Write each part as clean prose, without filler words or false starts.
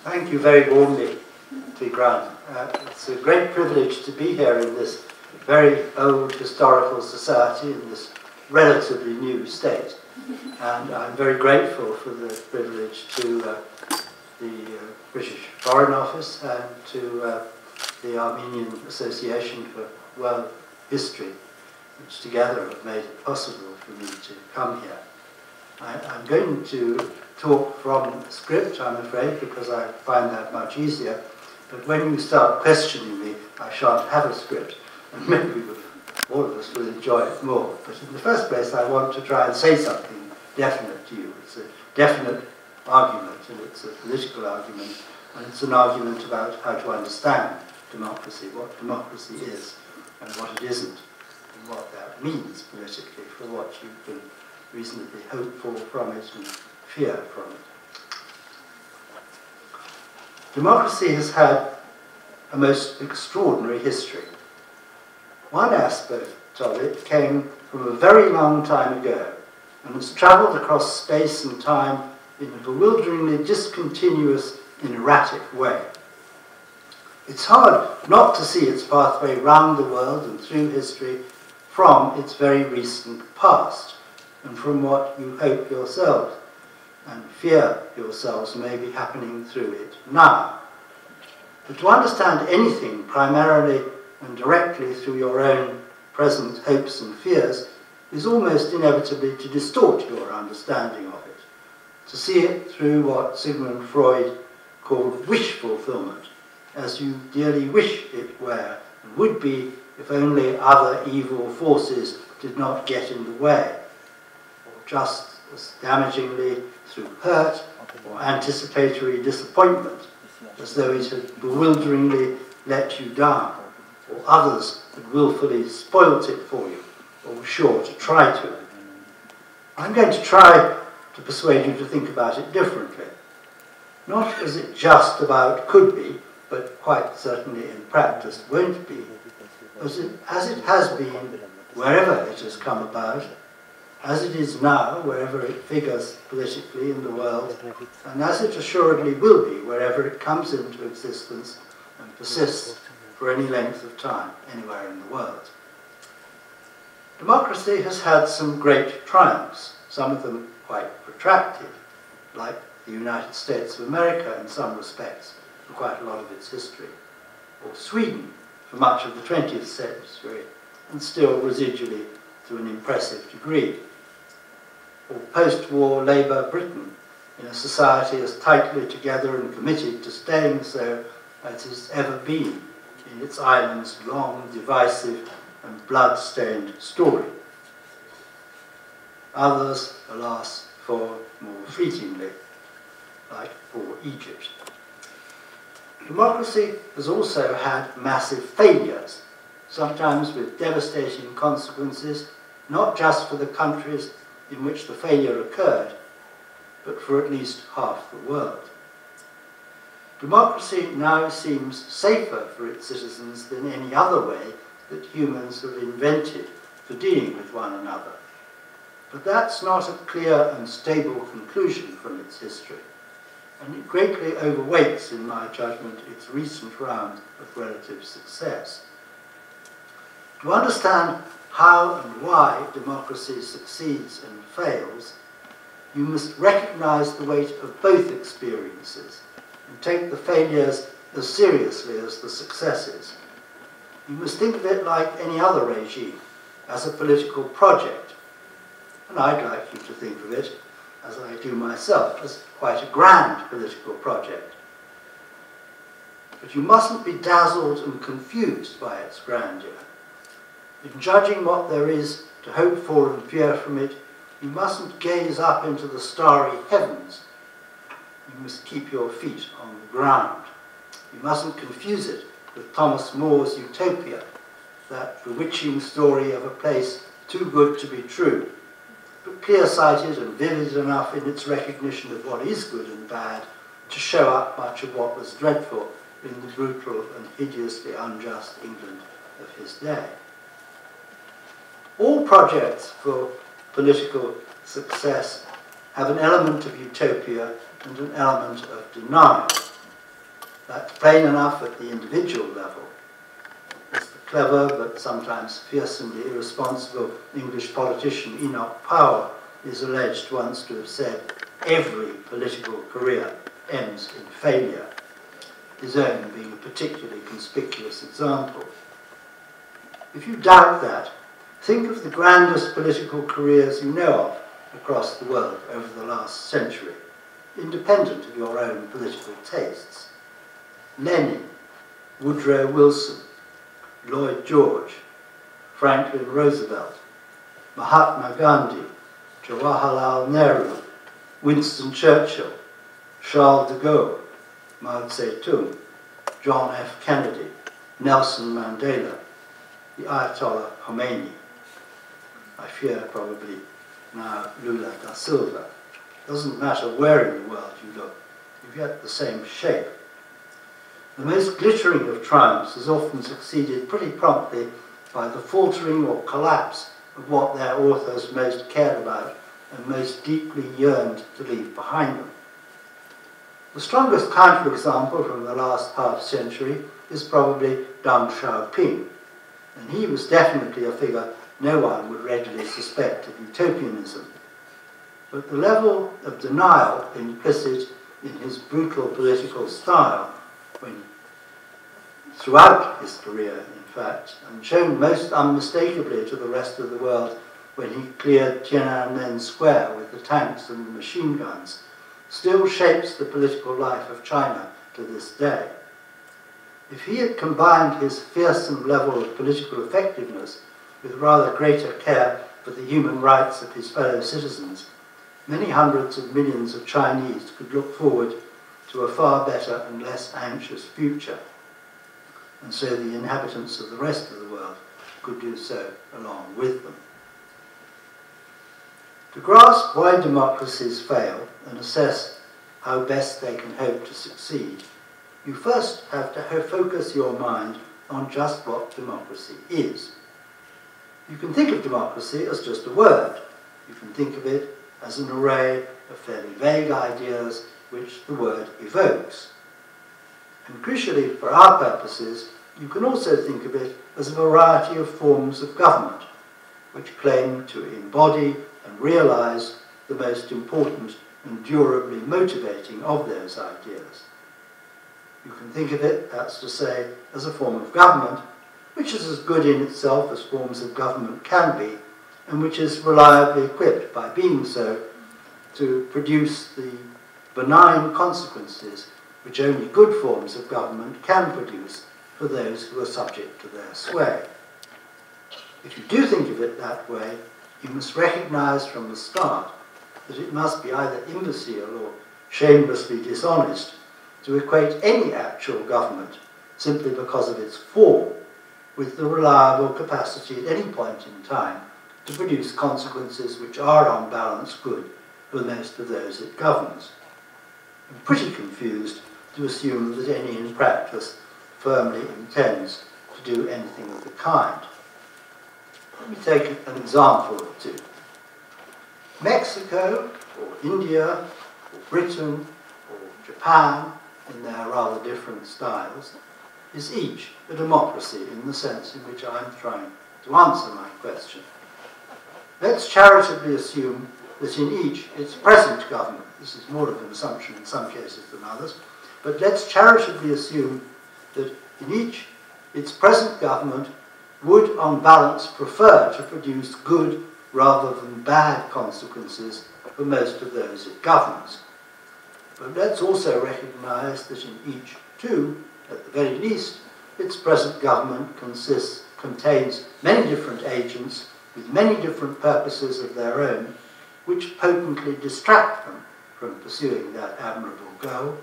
Thank you very warmly, Tigran. It's a great privilege to be here in this very old historical society in this relatively new state. And I'm very grateful for the privilege to the British Foreign Office and to the Armenian Association for World History, which together have made it possible for me to come here. I'm going to talk from a script, I'm afraid, because I find that much easier. But when you start questioning me, I shan't have a script, and maybe all of us will enjoy it more. But in the first place, I want to try and say something definite to you. It's a definite argument, and it's a political argument, and it's an argument about how to understand democracy, what democracy is, and what it isn't, and what that means politically for what you can reasonably hope for from it and fear from it. Democracy has had a most extraordinary history. One aspect of it came from a very long time ago and has travelled across space and time in a bewilderingly discontinuous and erratic way. It's hard not to see its pathway round the world and through history from its very recent past, and from what you hope yourselves and fear yourselves may be happening through it now. But to understand anything primarily and directly through your own present hopes and fears is almost inevitably to distort your understanding of it, to see it through what Sigmund Freud called wish fulfillment, as you dearly wish it were and would be if only other evil forces did not get in the way, or just as damagingly through hurt or anticipatory disappointment, as though it had bewilderingly let you down, or others had willfully spoilt it for you, or were sure to try to. I'm going to try to persuade you to think about it differently, not as it just about could be, but quite certainly in practice won't be, as it has been wherever it has come about, as it is now wherever it figures politically in the world, and as it assuredly will be wherever it comes into existence and persists for any length of time anywhere in the world. Democracy has had some great triumphs, some of them quite protracted, like the United States of America in some respects for quite a lot of its history, or Sweden for much of the 20th century, and still residually to an impressive degree, or post-war Labour Britain in a society as tightly together and committed to staying so as it has ever been in its island's long, divisive and blood-stained story. Others, alas, fall more fleetingly, like poor Egypt. Democracy has also had massive failures, sometimes with devastating consequences, not just for the countries in which the failure occurred, but for at least half the world. Democracy now seems safer for its citizens than any other way that humans have invented for dealing with one another. But that's not a clear and stable conclusion from its history, and it greatly overweights, in my judgment, its recent round of relative success. To understand how and why democracy succeeds and fails, you must recognize the weight of both experiences and take the failures as seriously as the successes. You must think of it like any other regime, as a political project. And I'd like you to think of it, as I do myself, as quite a grand political project. But you mustn't be dazzled and confused by its grandeur. In judging what there is to hope for and fear from it, you mustn't gaze up into the starry heavens. You must keep your feet on the ground. You mustn't confuse it with Thomas More's Utopia, that bewitching story of a place too good to be true, but clear-sighted and vivid enough in its recognition of what is good and bad to show up much of what was dreadful in the brutal and hideously unjust England of his day. All projects for political success have an element of utopia and an element of denial. That's plain enough at the individual level. As the clever but sometimes fearsomely irresponsible English politician Enoch Powell is alleged once to have said, every political career ends in failure, his own being a particularly conspicuous example. If you doubt that, think of the grandest political careers you know of across the world over the last century, independent of your own political tastes. Lenin, Woodrow Wilson, Lloyd George, Franklin Roosevelt, Mahatma Gandhi, Jawaharlal Nehru, Winston Churchill, Charles de Gaulle, Mao Zedong, John F. Kennedy, Nelson Mandela, the Ayatollah Khomeini. I fear probably now Lula da Silva. Doesn't matter where in the world you look, you get the same shape. The most glittering of triumphs is often succeeded pretty promptly by the faltering or collapse of what their authors most cared about and most deeply yearned to leave behind them. The strongest counterexample from the last half-century is probably Deng Xiaoping, and he was definitely a figure no one would readily suspect of utopianism. But the level of denial implicit in his brutal political style, when throughout his career, in fact, and shown most unmistakably to the rest of the world when he cleared Tiananmen Square with the tanks and the machine guns, still shapes the political life of China to this day. If he had combined his fearsome level of political effectiveness with rather greater care for the human rights of his fellow citizens, many hundreds of millions of Chinese could look forward to a far better and less anxious future, and so the inhabitants of the rest of the world could do so along with them. To grasp why democracies fail and assess how best they can hope to succeed, you first have to focus your mind on just what democracy is. You can think of democracy as just a word. You can think of it as an array of fairly vague ideas which the word evokes. And crucially, for our purposes, you can also think of it as a variety of forms of government which claim to embody and realize the most important and durably motivating of those ideas. You can think of it, that's to say, as a form of government which is as good in itself as forms of government can be, and which is reliably equipped by being so to produce the benign consequences which only good forms of government can produce for those who are subject to their sway. If you do think of it that way, you must recognize from the start that it must be either imbecile or shamelessly dishonest to equate any actual government simply because of its form with the reliable capacity at any point in time to produce consequences which are on balance good for most of those it governs. I'm pretty confused to assume that any in practice firmly intends to do anything of the kind. Let me take an example or two. Mexico, or India, or Britain, or Japan, in their rather different styles, is each a democracy in the sense in which I'm trying to answer my question. Let's charitably assume that in each its present government, this is more of an assumption in some cases than others, but let's charitably assume that in each its present government would on balance prefer to produce good rather than bad consequences for most of those it governs. But let's also recognize that in each too, at the very least, its present government contains many different agents with many different purposes of their own, which potently distract them from pursuing that admirable goal,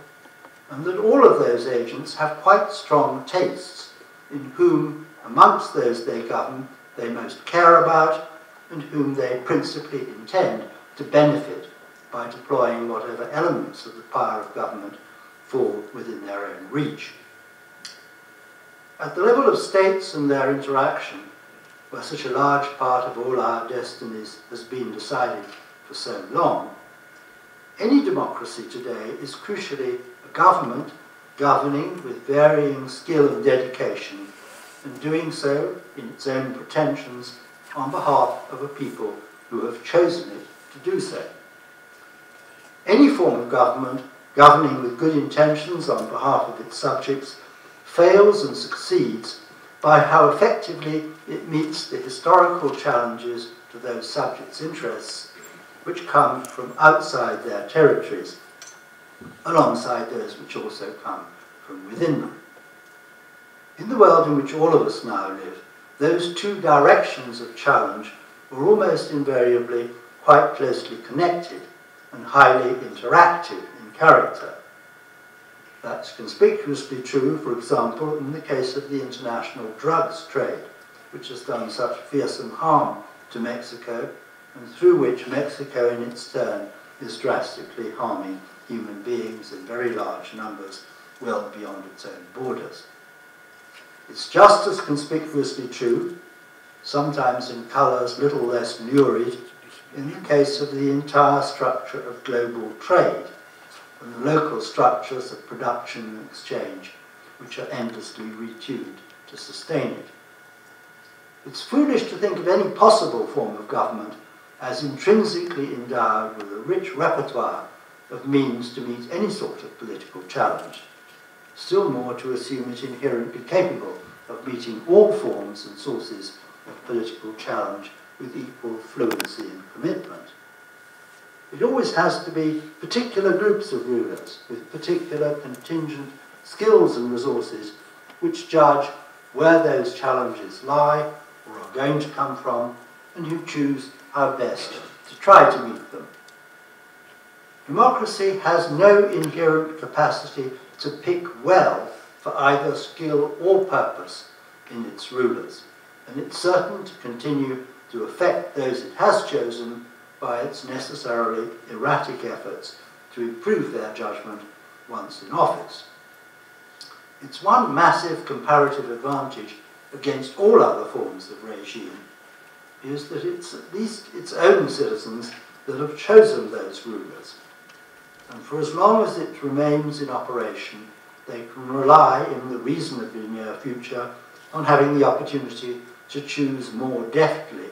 and that all of those agents have quite strong tastes in whom, amongst those they govern, they most care about, and whom they principally intend to benefit by deploying whatever elements of the power of government fall within their own reach. At the level of states and their interaction, where such a large part of all our destinies has been decided for so long, any democracy today is crucially a government governing with varying skill and dedication, and doing so in its own pretensions on behalf of a people who have chosen it to do so. Any form of government governing with good intentions on behalf of its subjects fails and succeeds by how effectively it meets the historical challenges to those subjects' interests which come from outside their territories, alongside those which also come from within them. In the world in which all of us now live, those two directions of challenge are almost invariably quite closely connected and highly interactive in character. That's conspicuously true, for example, in the case of the international drugs trade, which has done such fearsome harm to Mexico, and through which Mexico in its turn is drastically harming human beings in very large numbers well beyond its own borders. It's just as conspicuously true, sometimes in colours little less lurid, in the case of the entire structure of global trade and the local structures of production and exchange which are endlessly retuned to sustain it. It's foolish to think of any possible form of government as intrinsically endowed with a rich repertoire of means to meet any sort of political challenge. Still more to assume it inherently capable of meeting all forms and sources of political challenge with equal fluency and commitment. It always has to be particular groups of rulers with particular contingent skills and resources which judge where those challenges lie or are going to come from, and who choose how best to try to meet them. Democracy has no inherent capacity to pick well for either skill or purpose in its rulers, and it's certain to continue to affect those it has chosen by its necessarily erratic efforts to improve their judgment once in office. Its one massive comparative advantage against all other forms of regime is that it's at least its own citizens that have chosen those rulers. And for as long as it remains in operation, they can rely in the reasonably near future on having the opportunity to choose more deftly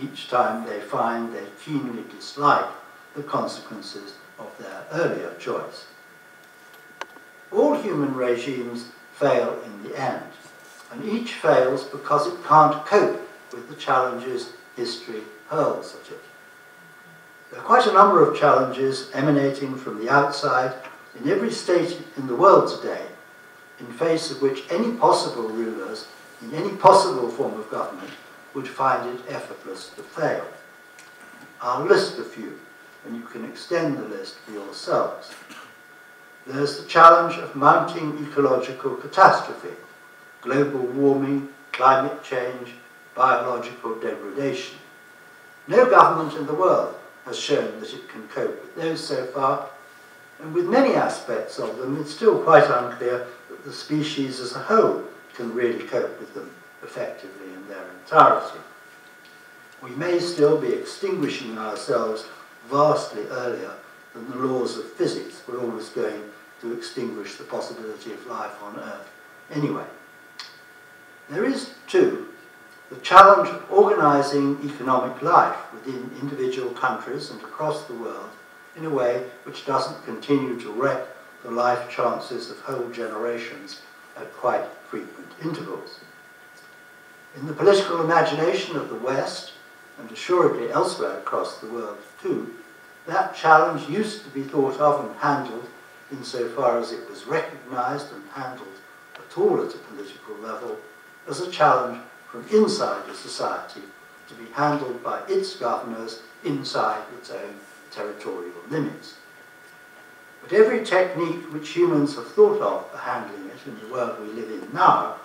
each time they find they keenly dislike the consequences of their earlier choice. All human regimes fail in the end, and each fails because it can't cope with the challenges history hurls at it. There are quite a number of challenges emanating from the outside in every state in the world today, in face of which any possible rulers in any possible form of government would find it effortless to fail. I'll list a few, and you can extend the list for yourselves. There's the challenge of mounting ecological catastrophe, global warming, climate change, biological degradation. No government in the world has shown that it can cope with those so far, and with many aspects of them, it's still quite unclear that the species as a whole can really cope with them effectively in their entirety. We may still be extinguishing ourselves vastly earlier than the laws of physics were always going to extinguish the possibility of life on Earth anyway. There is, too, the challenge of organising economic life within individual countries and across the world in a way which doesn't continue to wreck the life chances of whole generations at quite frequent intervals. In the political imagination of the West, and assuredly elsewhere across the world too, that challenge used to be thought of and handled, insofar as it was recognised and handled at all at a political level, as a challenge from inside a society to be handled by its governors inside its own territorial limits. But every technique which humans have thought of for handling it in the world we live in now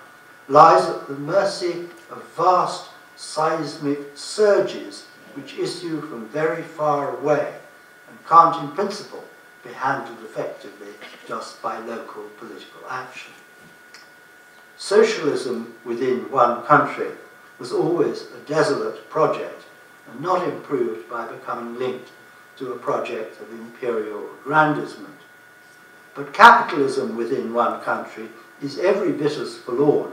lies at the mercy of vast seismic surges which issue from very far away and can't in principle be handled effectively just by local political action. Socialism within one country was always a desolate project and not improved by becoming linked to a project of imperial aggrandizement. But capitalism within one country is every bit as forlorn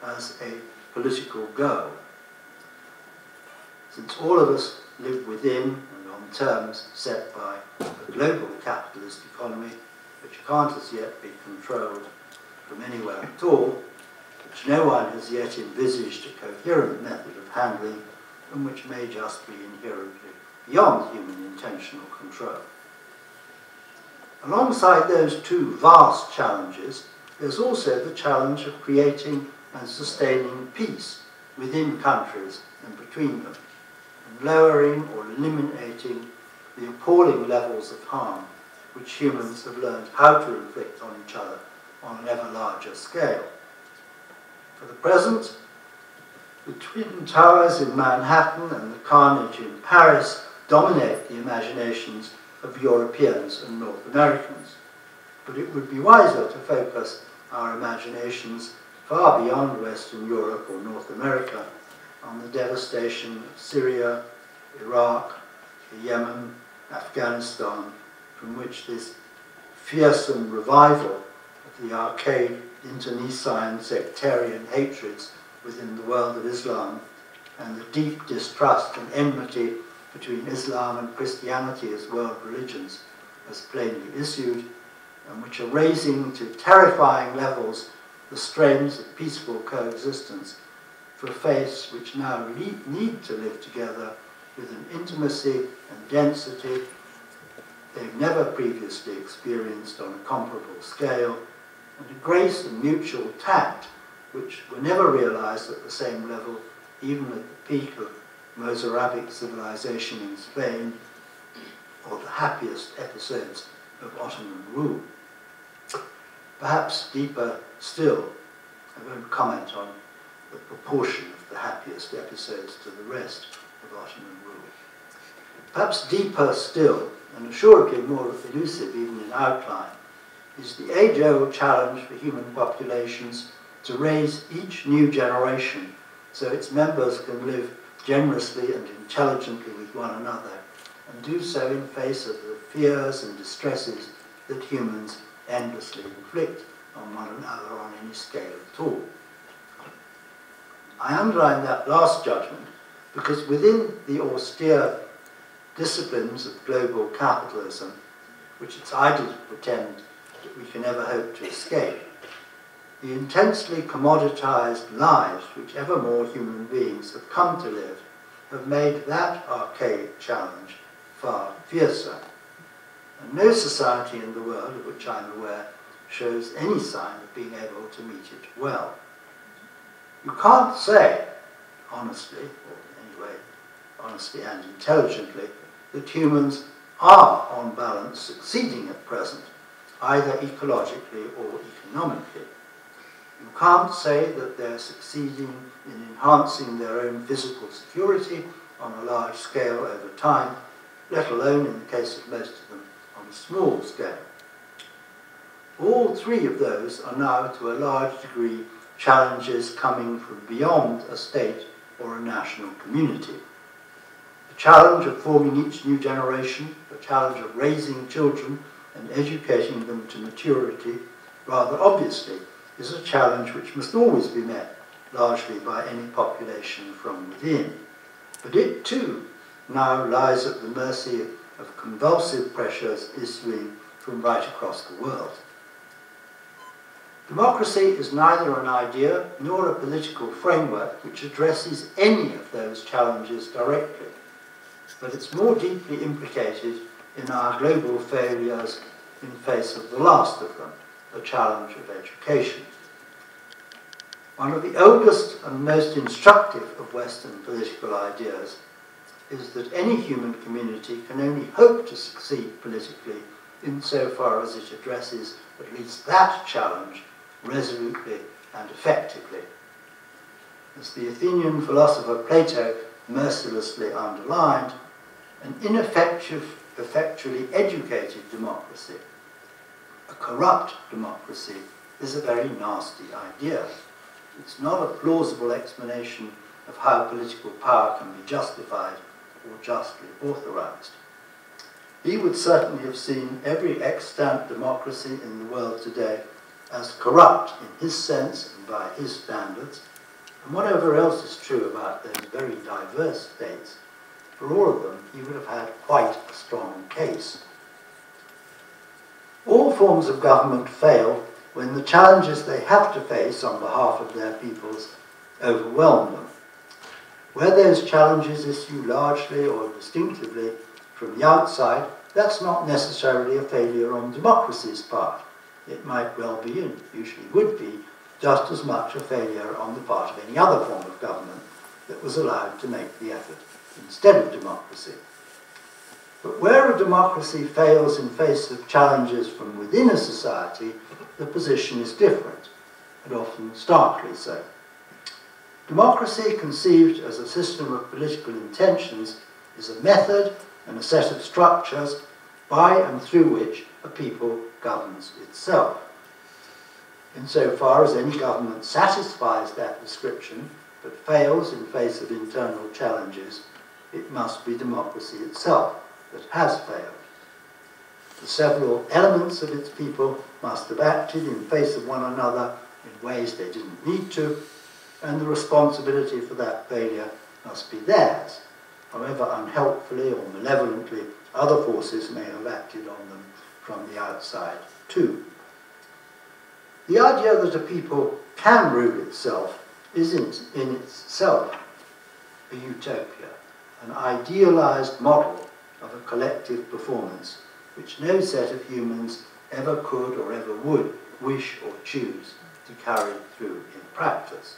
as a political goal, since all of us live within and on terms set by a global capitalist economy, which can't as yet be controlled from anywhere at all, which no one has yet envisaged a coherent method of handling, and which may just be inherently beyond human intentional control. Alongside those two vast challenges, there's also the challenge of creating and sustaining peace within countries and between them, and lowering or eliminating the appalling levels of harm which humans have learned how to inflict on each other on an ever larger scale. For the present, the Twin Towers in Manhattan and the carnage in Paris dominate the imaginations of Europeans and North Americans. But it would be wiser to focus our imaginations far beyond Western Europe or North America on the devastation of Syria, Iraq, Yemen, Afghanistan, from which this fearsome revival of the archaic internecine sectarian hatreds within the world of Islam and the deep distrust and enmity between Islam and Christianity as world religions has plainly issued, and which are raising to terrifying levels the strains of peaceful coexistence for faiths which now need to live together with an intimacy and density they've never previously experienced on a comparable scale, and a grace and mutual tact which were never realized at the same level even at the peak of Mozarabic civilization in Spain or the happiest episodes of Ottoman rule. Perhaps deeper still, I won't comment on the proportion of the happiest episodes to the rest of Ottoman rule. Perhaps deeper still, and assuredly more elusive even in outline, is the age-old challenge for human populations to raise each new generation so its members can live generously and intelligently with one another, and do so in face of the fears and distresses that humans endlessly inflict on one another on any scale at all. I underline that last judgment because within the austere disciplines of global capitalism, which it's idle to pretend that we can ever hope to escape, the intensely commoditized lives which ever more human beings have come to live have made that archaic challenge far fiercer. And no society in the world of which I'm aware shows any sign of being able to meet it well. You can't say, honestly, or anyway, honestly and intelligently, that humans are, on balance, succeeding at present, either ecologically or economically. You can't say that they're succeeding in enhancing their own physical security on a large scale over time, let alone, in the case of most of them, on a small scale. All three of those are now, to a large degree, challenges coming from beyond a state or a national community. The challenge of forming each new generation, the challenge of raising children and educating them to maturity, rather obviously, is a challenge which must always be met largely by any population from within. But it too now lies at the mercy of convulsive pressures issuing from right across the world. Democracy is neither an idea nor a political framework which addresses any of those challenges directly, but it's more deeply implicated in our global failures in face of the last of them, the challenge of education. One of the oldest and most instructive of Western political ideas is that any human community can only hope to succeed politically insofar as it addresses at least that challenge resolutely and effectively. As the Athenian philosopher Plato mercilessly underlined, an ineffective, effectually educated democracy, a corrupt democracy, is a very nasty idea. It's not a plausible explanation of how political power can be justified or justly authorized. he would certainly have seen every extant democracy in the world today as corrupt in his sense and by his standards, and whatever else is true about those very diverse states, for all of them he would have had quite a strong case. All forms of government fail when the challenges they have to face on behalf of their peoples overwhelm them. Where those challenges issue largely or distinctively from the outside, that's not necessarily a failure on democracy's part. It might well be, and usually would be, just as much a failure on the part of any other form of government that was allowed to make the effort instead of democracy. But where a democracy fails in face of challenges from within a society, the position is different, and often starkly so. Democracy, conceived as a system of political intentions, is a method and a set of structures by and through which a people governs itself. Insofar as any government satisfies that description, but fails in face of internal challenges, it must be democracy itself that has failed. The several elements of its people must have acted in face of one another in ways they didn't need to, and the responsibility for that failure must be theirs, however unhelpfully or malevolently other forces may have acted on them from the outside too. The idea that a people can rule itself is in itself a utopia, an idealized model of a collective performance which no set of humans ever could or ever would wish or choose to carry through in practice.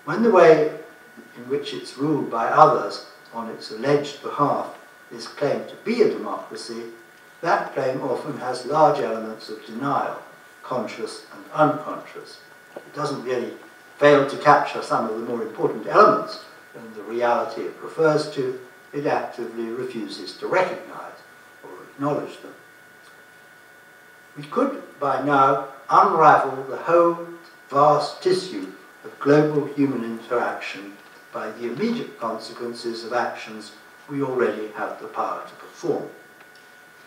When the way in which it's ruled by others on its alleged behalf is claimed to be a democracy, that claim often has large elements of denial, conscious and unconscious. It doesn't really fail to capture some of the more important elements in the reality it refers to. It actively refuses to recognize or acknowledge them. We could, by now, unravel the whole vast tissue of global human interaction by the immediate consequences of actions we already have the power to perform,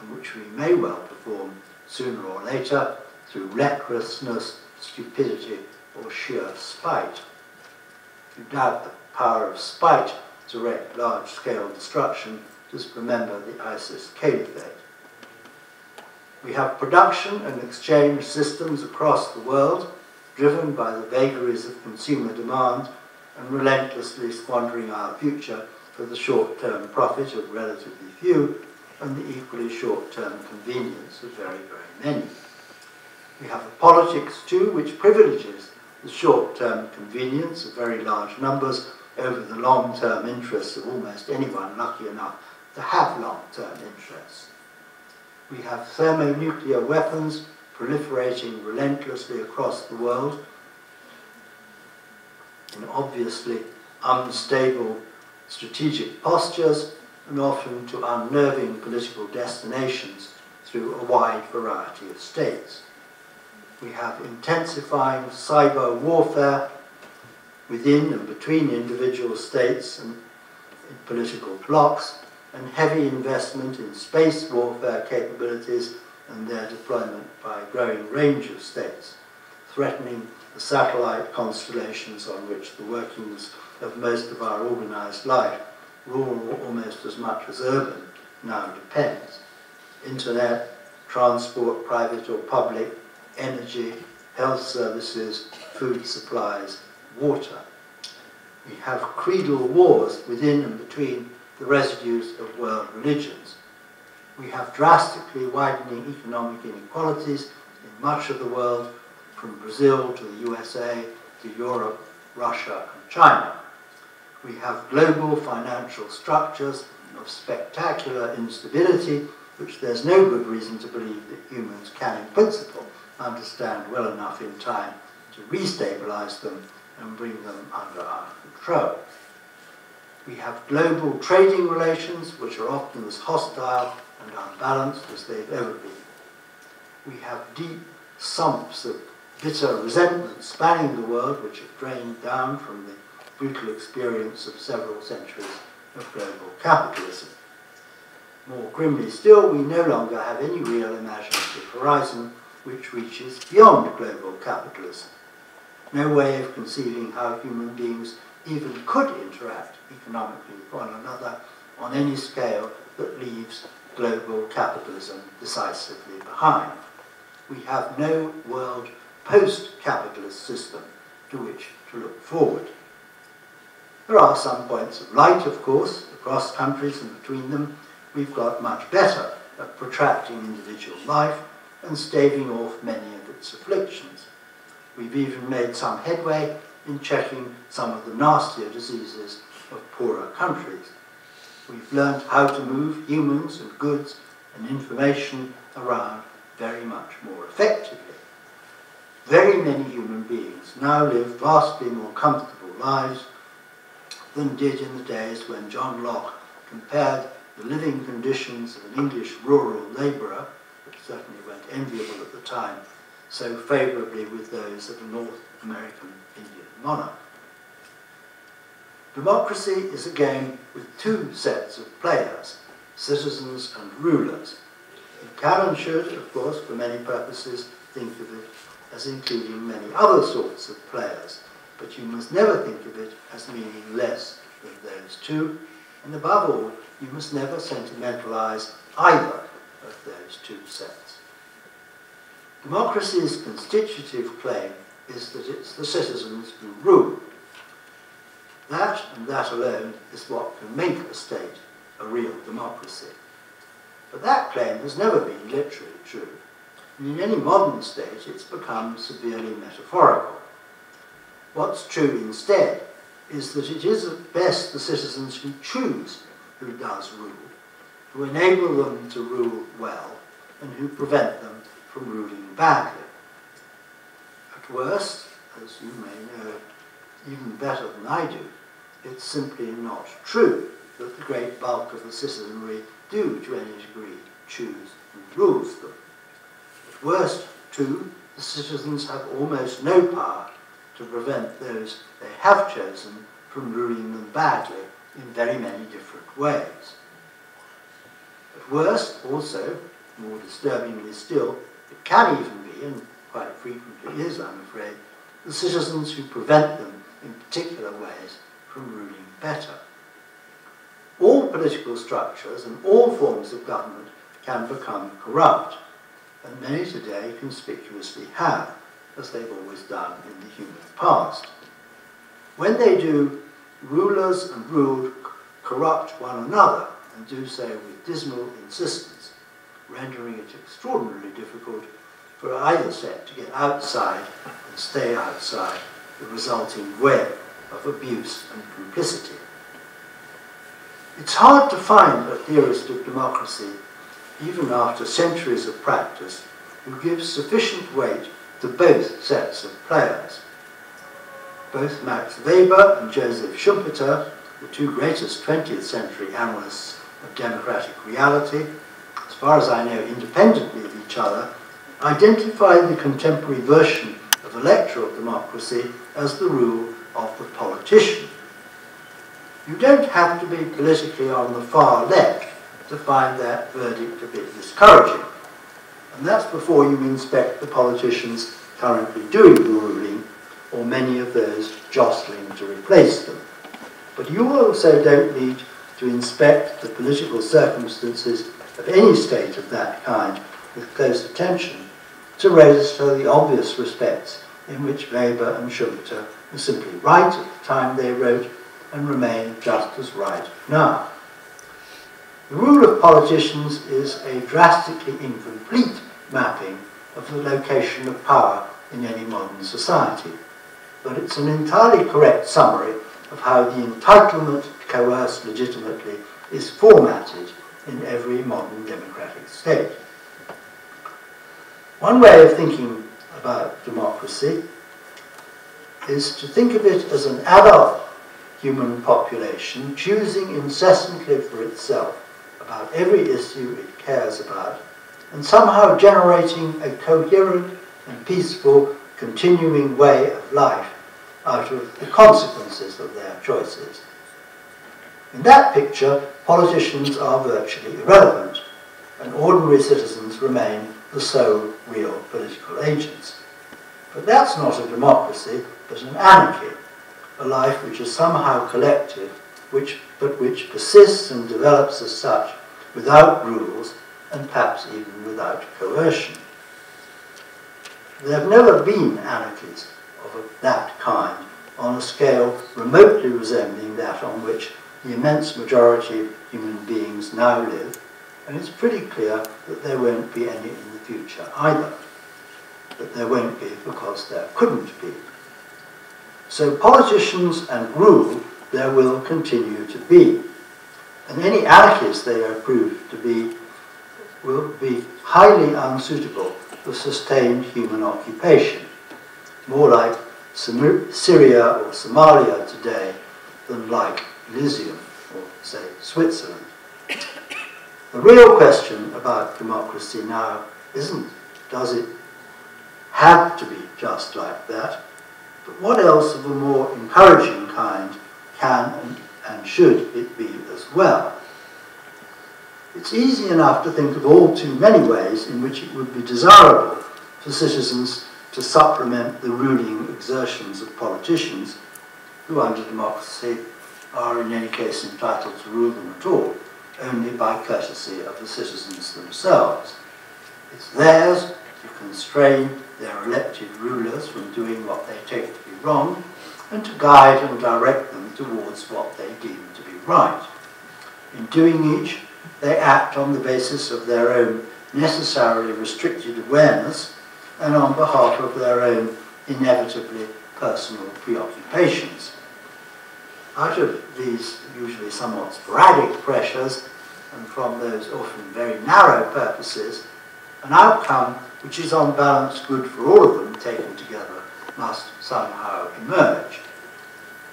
and which we may well perform sooner or later through recklessness, stupidity, or sheer spite. If you doubt the power of spite to wreak large-scale destruction, just remember the ISIS caliphate. We have production and exchange systems across the world, driven by the vagaries of consumer demand and relentlessly squandering our future for the short-term profit of relatively few and the equally short-term convenience of very, very many. We have a politics, too, which privileges the short-term convenience of very large numbers over the long-term interests of almost anyone lucky enough to have long-term interests. We have thermonuclear weapons proliferating relentlessly across the world in obviously unstable strategic postures and often to unnerving political destinations through a wide variety of states. We have intensifying cyber warfare within and between individual states and in political blocs, and heavy investment in space warfare capabilities and their deployment by a growing range of states, threatening the satellite constellations on which the workings of most of our organized life, rural almost as much as urban, now depends. Internet, transport, private or public, energy, health services, food supplies, water. We have creedal wars within and between the residues of world religions. We have drastically widening economic inequalities in much of the world, from Brazil to the USA to Europe, Russia and China. We have global financial structures of spectacular instability, which there's no good reason to believe that humans can, in principle, understand well enough in time to restabilize them and bring them under our control. We have global trading relations, which are often as hostile and unbalanced as they've ever been. We have deep sumps of bitter resentment spanning the world, which have drained down from the brutal experience of several centuries of global capitalism. More grimly still, we no longer have any real imaginative horizon which reaches beyond global capitalism. No way of conceiving how human beings even could interact economically with one another on any scale that leaves global capitalism decisively behind. We have no world post-capitalist system to which to look forward. There are some points of light, of course, across countries and between them. We've got much better at protracting individual life and staving off many of its afflictions. We've even made some headway in checking some of the nastier diseases of poorer countries. We've learned how to move humans and goods and information around very much more effectively. Very many human beings now live vastly more comfortable lives than did in the days when John Locke compared the living conditions of an English rural labourer, which certainly weren't enviable at the time, so favourably with those of a North American Indian monarch. Democracy is a game with two sets of players, citizens and rulers. You can and should, of course, for many purposes, think of it as including many other sorts of players, but you must never think of it as meaning less than those two, and above all, you must never sentimentalise either of those two sets. Democracy's constitutive claim is that it's the citizens who rule. That and that alone is what can make a state a real democracy. But that claim has never been literally true. And in any modern state, it's become severely metaphorical. What's true instead is that it is at best the citizens who choose who does rule, who enable them to rule well, and who prevent them from ruling badly. At worst, as you may know even better than I do, it's simply not true that the great bulk of the citizenry do, to any degree, choose who rules them. At worst, too, the citizens have almost no power to prevent those they have chosen from ruling them badly in very many different ways. At worst, also, more disturbingly still, it can even be, and quite frequently is, I'm afraid, the citizens who prevent them in particular ways from ruling better. All political structures and all forms of government can become corrupt, and many today conspicuously have, as they've always done in the human past. When they do, rulers and ruled corrupt one another, and do so with dismal insistence, rendering it extraordinarily difficult for either set to get outside and stay outside the resulting web of abuse and complicity. It's hard to find a theorist of democracy, even after centuries of practice, who gives sufficient weight to both sets of players. Both Max Weber and Joseph Schumpeter, the two greatest 20th century analysts of democratic reality, as far as I know independently of each other, identified the contemporary version of electoral democracy as the rule of the politician. You don't have to be politically on the far left to find that verdict a bit discouraging. And that's before you inspect the politicians currently doing the ruling, or many of those jostling to replace them. But you also don't need to inspect the political circumstances of any state of that kind with close attention to register the obvious respects in which Weber and Schumpeter were simply right at the time they wrote and remain just as right now. The rule of politicians is a drastically incomplete mapping of the location of power in any modern society, but it's an entirely correct summary of how the entitlement to coerce legitimately is formatted in every modern democratic state. One way of thinking about democracy is to think of it as an adult human population choosing incessantly for itself about every issue it cares about, and somehow generating a coherent and peaceful continuing way of life out of the consequences of their choices. In that picture, politicians are virtually irrelevant, and ordinary citizens remain the sole real political agents. But that's not a democracy, but an anarchy, a life which is somehow collective, but which persists and develops as such, without rules, and perhaps even without coercion. There have never been anarchies of that kind on a scale remotely resembling that on which the immense majority of human beings now live, and it's pretty clear that there won't be any in the future either. But there won't be because there couldn't be. So politicians and rule there will continue to be. And any anarchies they are proved to be will be highly unsuitable for sustained human occupation, more like Syria or Somalia today than like Elysium or, say, Switzerland. The real question about democracy now isn't, does it have to be just like that, but what else of a more encouraging kind can and should it be as well? It's easy enough to think of all too many ways in which it would be desirable for citizens to supplement the ruling exertions of politicians, who under democracy are in any case entitled to rule them at all, only by courtesy of the citizens themselves. It's theirs to constrain their elected rulers from doing what they take to be wrong, and to guide and direct them towards what they deem to be right. In doing each, they act on the basis of their own necessarily restricted awareness and on behalf of their own inevitably personal preoccupations. Out of these usually somewhat sporadic pressures, and from those often very narrow purposes, an outcome which is on balance good for all of them taken together must somehow emerge.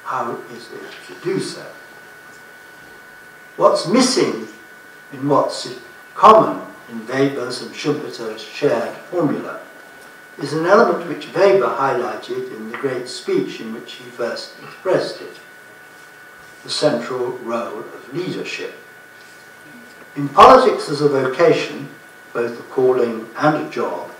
How is it to do so? What's missing in what's common in Weber's and Schumpeter's shared formula is an element which Weber highlighted in the great speech in which he first expressed it: the central role of leadership. In Politics as a Vocation, both a calling and a job,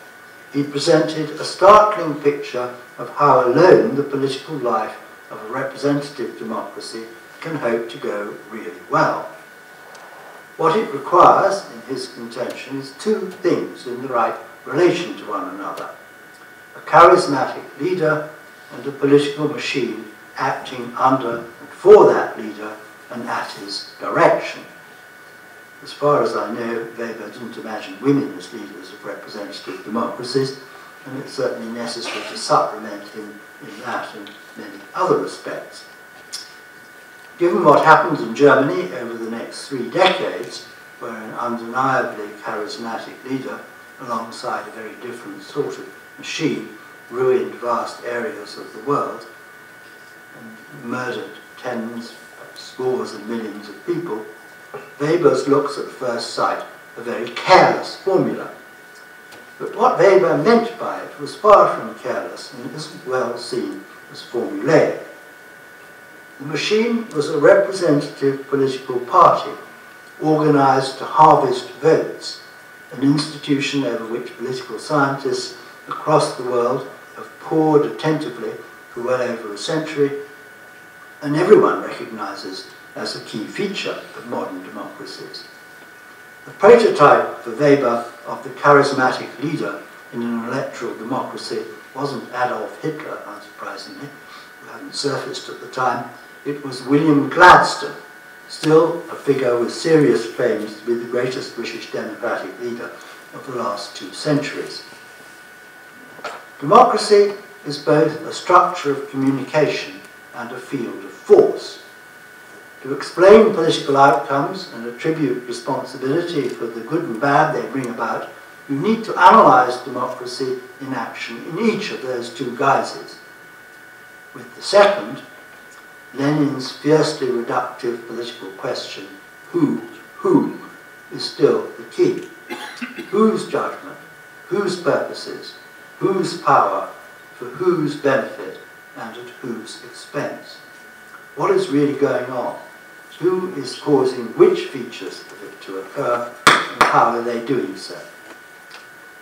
he presented a startling picture of how alone the political life of a representative democracy can hope to go really well. What it requires, in his contention, is two things in the right relation to one another: a charismatic leader and a political machine acting under and for that leader and at his direction. As far as I know, Weber didn't imagine women as leaders of representative democracies, and it's certainly necessary to supplement him in that and many other respects. Given what happens in Germany over the next 3 decades, where an undeniably charismatic leader, alongside a very different sort of machine, ruined vast areas of the world and murdered tens, scores and millions of people, Weber's looks at first sight a very careless formula. But what Weber meant by it was far from careless and isn't well seen as formulaic. The machine was a representative political party organized to harvest votes, an institution over which political scientists across the world have pored attentively for well over a century, and everyone recognizes as a key feature of modern democracies. The prototype for Weber of the charismatic leader in an electoral democracy wasn't Adolf Hitler, unsurprisingly, who hadn't surfaced at the time. It was William Gladstone, still a figure with serious claims to be the greatest British democratic leader of the last 2 centuries. Democracy is both a structure of communication and a field of force. To explain political outcomes and attribute responsibility for the good and bad they bring about, you need to analyze democracy in action in each of those 2 guises. With the second, Lenin's fiercely reductive political question, who, is still the key. Whose judgment, whose purposes, whose power, for whose benefit, and at whose expense? What is really going on? Who is causing which features of it to occur, and how are they doing so?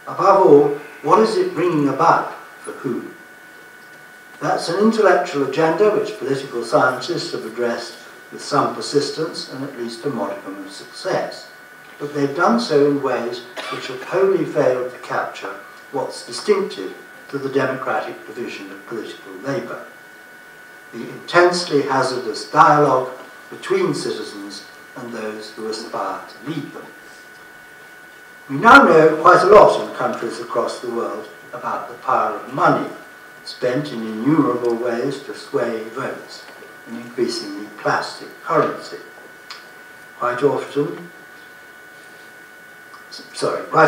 Above all, what is it bringing about for whom? That's an intellectual agenda which political scientists have addressed with some persistence and at least a modicum of success. But they've done so in ways which have wholly failed to capture what's distinctive to the democratic division of political labour: the intensely hazardous dialogue between citizens and those who aspire to lead them. We now know quite a lot in countries across the world about the power of money, spent in innumerable ways to sway votes, an increasingly plastic currency. Quite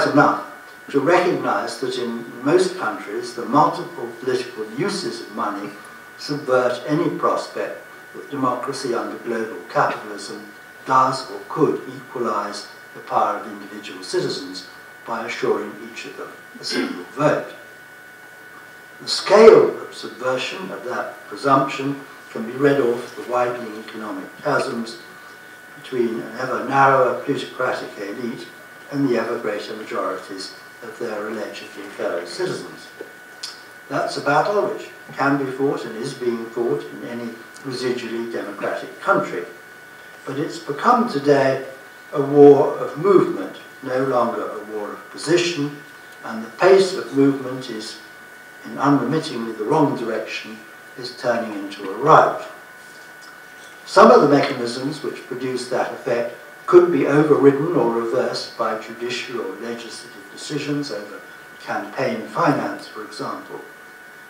enough to recognise that in most countries the multiple political uses of money subvert any prospect that democracy under global capitalism does or could equalise the power of individual citizens by assuring each of them a single vote. The scale of subversion of that presumption can be read off the widening economic chasms between an ever narrower plutocratic elite and the ever greater majorities of their allegedly fellow citizens. That's a battle which can be fought and is being fought in any residually democratic country. But it's become today a war of movement, no longer a war of position, and the pace of movement is, in unremittingly the wrong direction, is turning into a rout. Some of the mechanisms which produce that effect could be overridden or reversed by judicial or legislative decisions over campaign finance, for example.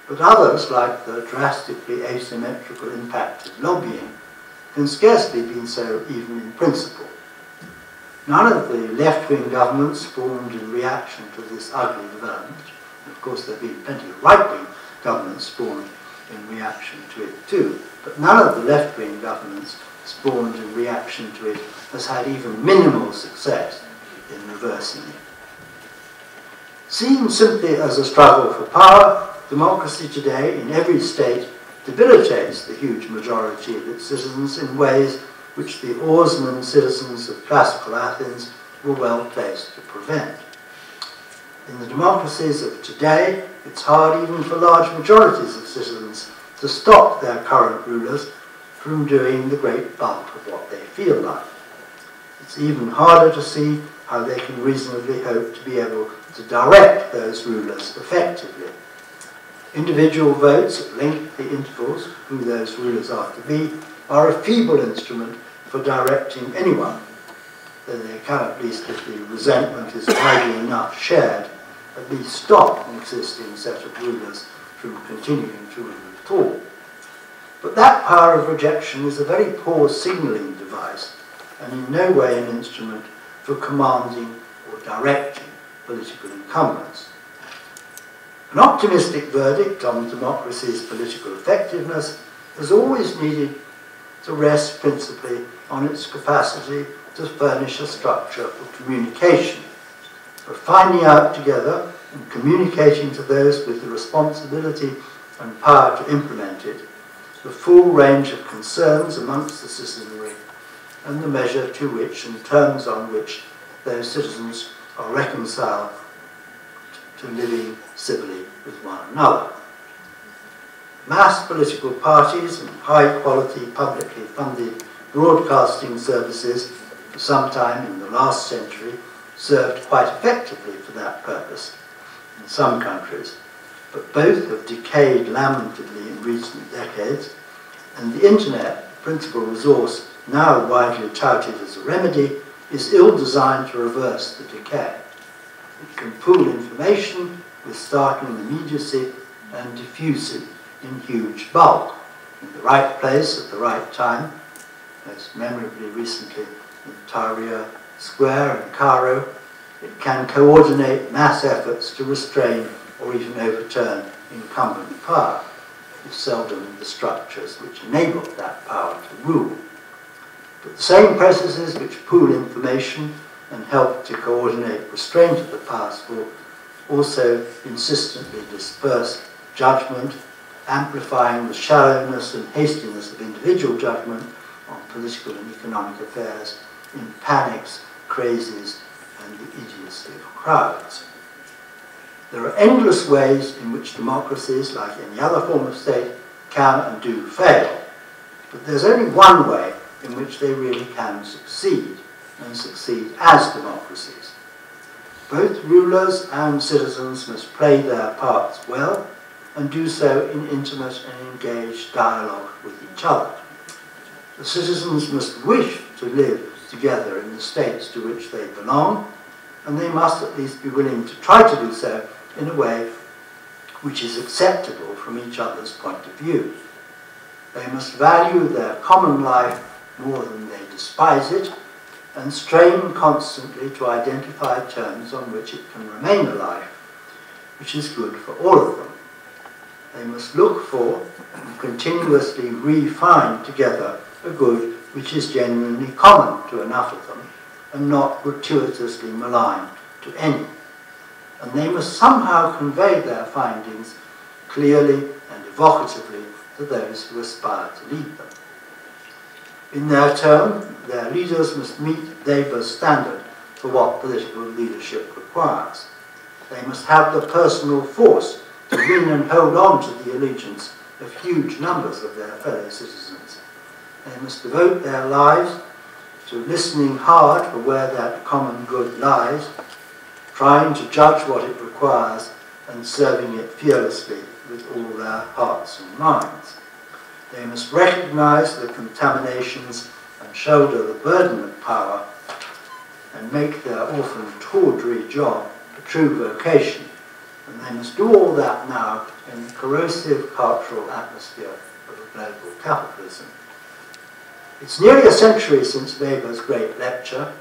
But others, like the drastically asymmetrical impact of lobbying, can scarcely be so even in principle. None of the left-wing governments formed in reaction to this ugly development, and of course there have been plenty of right-wing governments formed in reaction to it too, but none of the left-wing governments spawned in reaction to it has had even minimal success in reversing it. Seen simply as a struggle for power, democracy today in every state debilitates the huge majority of its citizens in ways which the oarsmen citizens of classical Athens were well placed to prevent. In the democracies of today, it's hard even for large majorities of citizens to stop their current rulers from doing the great bulk of what they feel like. It's even harder to see how they can reasonably hope to be able to direct those rulers effectively. Individual votes at lengthy intervals, who those rulers are to be, are a feeble instrument for directing anyone, though they can, at least if the resentment is widely enough shared, at least stop an existing set of rulers from continuing to rule at all. But that power of rejection is a very poor signalling device, and in no way an instrument for commanding or directing political incumbents. An optimistic verdict on democracy's political effectiveness has always needed to rest principally on its capacity to furnish a structure for communication, for finding out together and communicating to those with the responsibility and power to implement it the full range of concerns amongst the citizenry and the measure to which and terms on which those citizens are reconciled to living civilly with one another. Mass political parties and high-quality, publicly funded broadcasting services for some time in the last century served quite effectively for that purpose in some countries, but both have decayed lamentably in recent decades, and the internet, the principal resource now widely touted as a remedy, is ill-designed to reverse the decay. It can pool information with startling immediacy and diffuse it in huge bulk, in the right place at the right time, most memorably recently in Tahrir Square and Cairo. It can coordinate mass efforts to restrain or even overturn incumbent power, if seldom in the structures which enable that power to rule. But the same processes which pool information and help to coordinate restraint of the powerful also insistently disperse judgment, amplifying the shallowness and hastiness of individual judgment on political and economic affairs in panics, crazes, and the idiocy of crowds. There are endless ways in which democracies, like any other form of state, can and do fail. But there's only one way in which they really can succeed, and succeed as democracies. Both rulers and citizens must play their parts well, and do so in intimate and engaged dialogue with each other. The citizens must wish to live together in the states to which they belong, and they must at least be willing to try to do so in a way which is acceptable from each other's point of view. They must value their common life more than they despise it, and strain constantly to identify terms on which it can remain alive, which is good for all of them. They must look for and continuously refine together a good which is genuinely common to enough of them and not gratuitously maligned to any. And they must somehow convey their findings clearly and evocatively to those who aspire to lead them. In their turn, their leaders must meet Weber's standard for what political leadership requires. They must have the personal force to win and hold on to the allegiance of huge numbers of their fellow citizens. They must devote their lives to listening hard for where that common good lies, trying to judge what it requires, and serving it fearlessly with all their hearts and minds. They must recognize the contaminations and shoulder the burden of power, and make their often tawdry job a true vocation. And they must do all that now in the corrosive cultural atmosphere of a global capitalism. It's nearly a century since Weber's great lecture,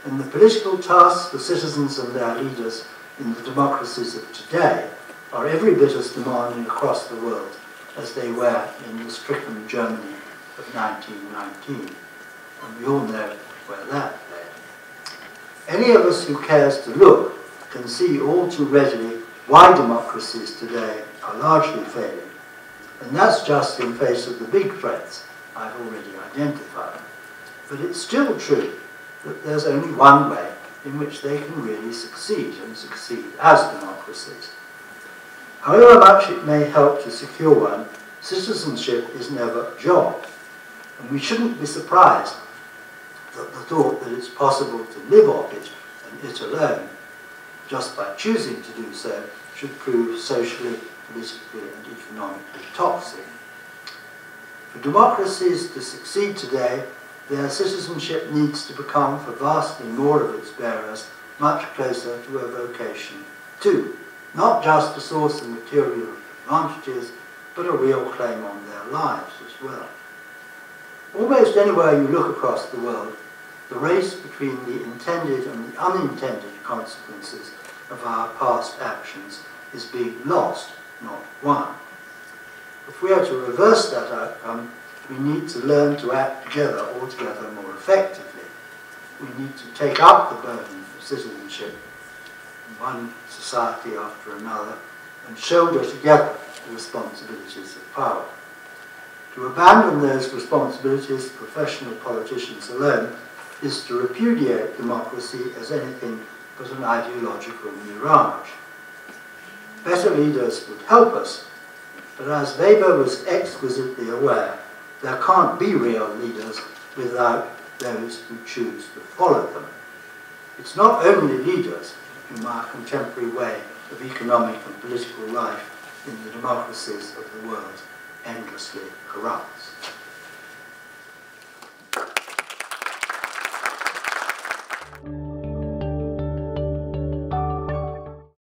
and the political tasks for citizens and their leaders in the democracies of today are every bit as demanding across the world as they were in the stricken Germany of 1919. And we all know where that led. Any of us who cares to look can see all too readily why democracies today are largely failing. And that's just in face of the big threats I've already identified. But it's still true that there's only one way in which they can really succeed, and succeed as democracies. However much it may help to secure one, citizenship is never a job. And we shouldn't be surprised that the thought that it's possible to live off it, and it alone, just by choosing to do so, should prove socially, politically, and economically toxic. For democracies to succeed today, their citizenship needs to become, for vastly more of its bearers, much closer to a vocation too, not just a source of material advantages, but a real claim on their lives as well. Almost anywhere you look across the world, the race between the intended and the unintended consequences of our past actions is being lost, not won. If we are to reverse that outcome, we need to learn to act together altogether more effectively. We need to take up the burden of citizenship in one society after another and shoulder together the responsibilities of power. To abandon those responsibilities to professional politicians alone is to repudiate democracy as anything but an ideological mirage. Better leaders would help us, but as Weber was exquisitely aware, there can't be real leaders without those who choose to follow them. It's not only leaders whom our contemporary way of economic and political life in the democracies of the world endlessly corrupt.